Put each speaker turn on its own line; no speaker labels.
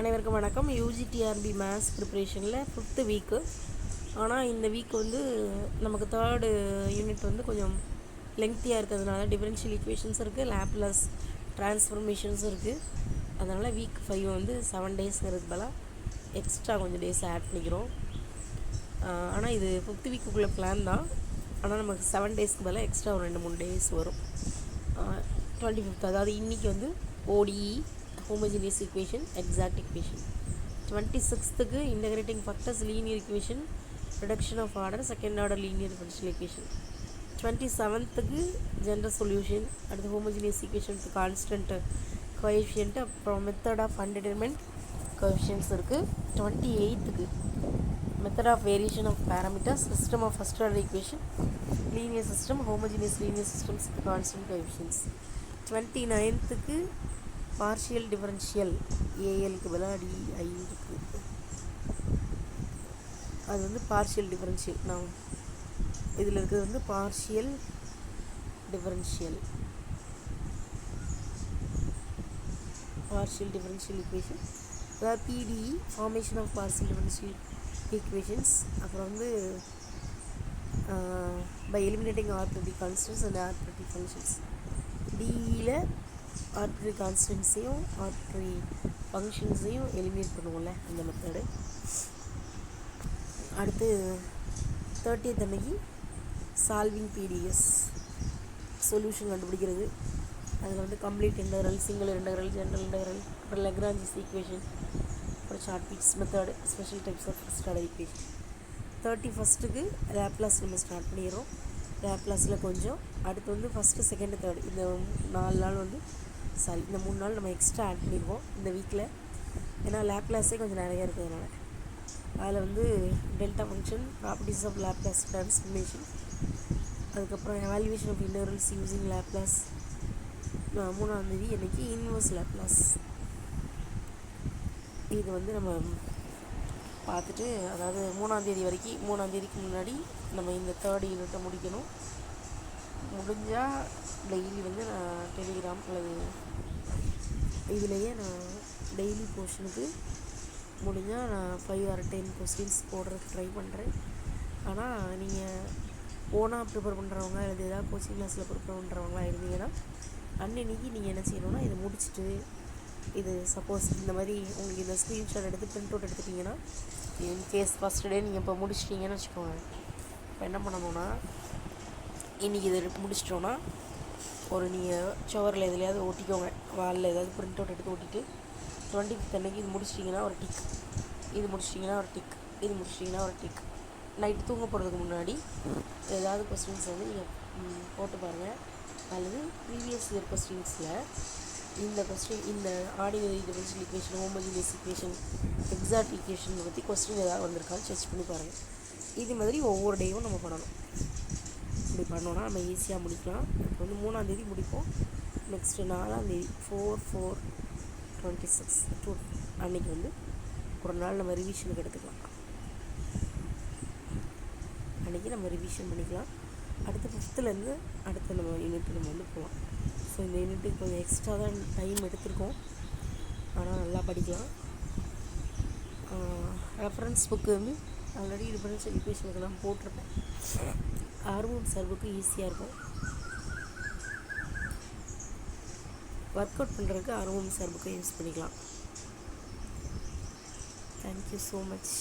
அனைவருக்கும் வணக்கம். UG TRB maths ப்ரிப்ரேஷனில் 5th வீக்கு. ஆனால் இந்த வீக் வந்து நமக்கு 3rd யூனிட் வந்து கொஞ்சம் லெங்க்த்தியாக இருக்கிறதுனால டிஃபரன்ஷியல் ஈக்குவேஷன்ஸ் இருக்குது, லேப்லஸ் ட்ரான்ஸ்ஃபர்மேஷன்ஸும் இருக்குது. அதனால் வீக் 5 வந்து 7 டேஸ்ங்கிறது பதிலாக எக்ஸ்ட்ரா கொஞ்சம் டேஸ் ஆட் பண்ணிக்கிறோம். ஆனால் இது 5th வீக்குக்குள்ளே பிளான் தான். ஆனால் நமக்கு 7 டேஸ்க்கு பதிலாக எக்ஸ்ட்ரா ஒரு 2-3 டேஸ் வரும். 25th அதாவது இன்றைக்கி வந்து ODE homogeneous equation, exact equation. 26th integrating factors, linear equation, reduction of order, second order linear differential equation. 27th general solution at the homogeneous equation with constant coefficient, method of undetermined coefficients இருக்கு. 28th method of variation of parameters, system of first order equation, linear system, homogeneous linear systems with constant coefficients. 29th partial differential ஏஎல்க்கு பதிலாக DI இருக்குது. அது வந்து partial differential. நான் இதில் இருக்கிறது வந்து பார்ஷியல் டிஃபரன்ஷியல் ஈக்குவேஷன், அதாவது PDE formation of partial differential equations. அப்புறம் வந்து by eliminating arbitrary constants and arbitrary functions. டிஇயில் ஆர்பிட்ரரி கான்ஸ்டன்ட்ஸையும் ஆர்பிட்ரரி ஃபங்க்ஷன்ஸையும் எலிமினேட் பண்ணுவோம்ல, அந்த மெத்தடு. அடுத்து 30th அன்னைக்கு சால்விங் பிடிஎஸ் சொல்யூஷன் கண்டுபிடிக்கிறது. அதில் வந்து complete integral, single integral, general integral, அப்புறம் லெக்ராஞ்சிஸ் ஈக்குவேஷன், அப்புறம் Charpit's method, special types of first order equation. 31st Laplace நம்ம ஸ்டார்ட் பண்ணிடுறோம். லேப்லாஸில் கொஞ்சம் அடுத்து வந்து ஃபஸ்ட்டு, செகண்டு, தேர்டு இந்த 4 நாள் வந்து இந்த 3 நாள் நம்ம எக்ஸ்ட்ரா ஆட் பண்ணிடுவோம் இந்த வீக்கில். ஏன்னா லேப்லாஸே கொஞ்சம் நிறையா இருக்கிறதுனால. அதில் வந்து delta function, properties of Laplace transformation, அதுக்கப்புறம் evaluation of integrals using Laplace. 3ஆம் தேதி அன்றைக்கி இன்வர்ஸ் லேப்லாஸ். இது வந்து நம்ம பார்த்துட்டு, அதாவது 3ஆம் தேதி வரைக்கும், 3ஆம் தேதிக்கு முன்னாடி நம்ம இந்த 3rd யூனிட்டை முடிக்கணும். முடிஞ்சால் டெய்லி வந்து நான் டெலிகிராம் அல்லது இதுலேயே நான் டெய்லி போர்ஷனுக்கு முடிஞ்சால் நான் 5 or 10 கொஸ்டின்ஸ் போடுறதுக்கு ட்ரை பண்ணுறேன். ஆனால் நீங்கள் ஓனாக ப்ரிப்பேர் பண்ணுறவங்க அல்லது ஏதாவது கோச்சிங் கிளாஸில் ப்ரிப்பேர் பண்ணுறவங்களாம் இருந்தீங்கன்னா அன்னைக்கு நீங்கள் என்ன செய்யணும்னா, இதை முடிச்சுட்டு, இது சப்போஸ் இந்த மாதிரி உங்களுக்கு இந்த ஸ்க்ரீன்ஷாட் எடுத்து பிரிண்ட் அவுட் எடுத்துட்டிங்கன்னா, இன்கேஸ் ஃபஸ்ட் டே நீங்கள் இப்போ முடிச்சிட்டிங்கன்னு வச்சுக்கோங்க. இப்போ என்ன பண்ணணும்னா, இன்றைக்கி இதை முடிச்சிட்டோன்னா ஒரு நீங்கள் சுவரில் எதுலையாவது ஒட்டிக்கோங்க, வாலில் ஏதாவது பிரிண்ட் அவுட் எடுத்து ஒட்டிட்டு 25th அன்னைக்கு இது முடிச்சிட்டிங்கன்னா ஒரு டிக், இது முடிச்சிட்டிங்கன்னா ஒரு டிக், இது முடிச்சிட்டிங்கன்னா ஒரு டிக். நைட்டு தூங்க போகிறதுக்கு முன்னாடி ஏதாவது கொஸ்டின்ஸ் வந்து நீங்கள் போட்டு பாருங்கள். அல்லது ப்ரீவியஸ் இயர் கொஸ்டின்ஸில் இந்த கொஸ்டின், இந்த ordinary differential equation, homogeneous equation, exact equation பற்றி கொஸ்டின் ஏதாவது வந்திருக்கான்னு செக் பண்ணி பாருங்கள். இது மாதிரி ஒவ்வொரு டேயும் நம்ம பண்ணணும். இப்படி பண்ணோன்னா நம்ம ஈஸியாக முடிக்கலாம். இப்போ வந்து 3ஆம் தேதி முடிப்போம். நெக்ஸ்ட்டு 4ஆம் தேதி 4/4/26 அன்றைக்கி வந்து ஒரு நாள் நம்ம ரிவிஷனுக்கு எடுத்துக்கலாம். அன்றைக்கி நம்ம ரிவிஷன் பண்ணிக்கலாம். அடுத்த 5th அடுத்த நம்ம யூனிட்டு நம்ம வந்து போகலாம். ஸோ இந்த யூனிட்டுக்கு கொஞ்சம் எக்ஸ்ட்ரா தான் டைம் எடுத்திருக்கோம். ஆனால் நல்லா படிக்கலாம். ரெஃபரன்ஸ் புக்கு வந்து ஆல்ரெடி டிஃபரன்ஷியல் ஈக்குவேஷனுக்கெல்லாம் போட்டிருப்பேன். ஆர்வம் சர்வுக்கு ஈஸியாக இருக்கும். ஒர்க் அவுட் பண்ணுறதுக்கு ஆர்வம் சர்வுக்கு யூஸ் பண்ணிக்கலாம். Thank you so much.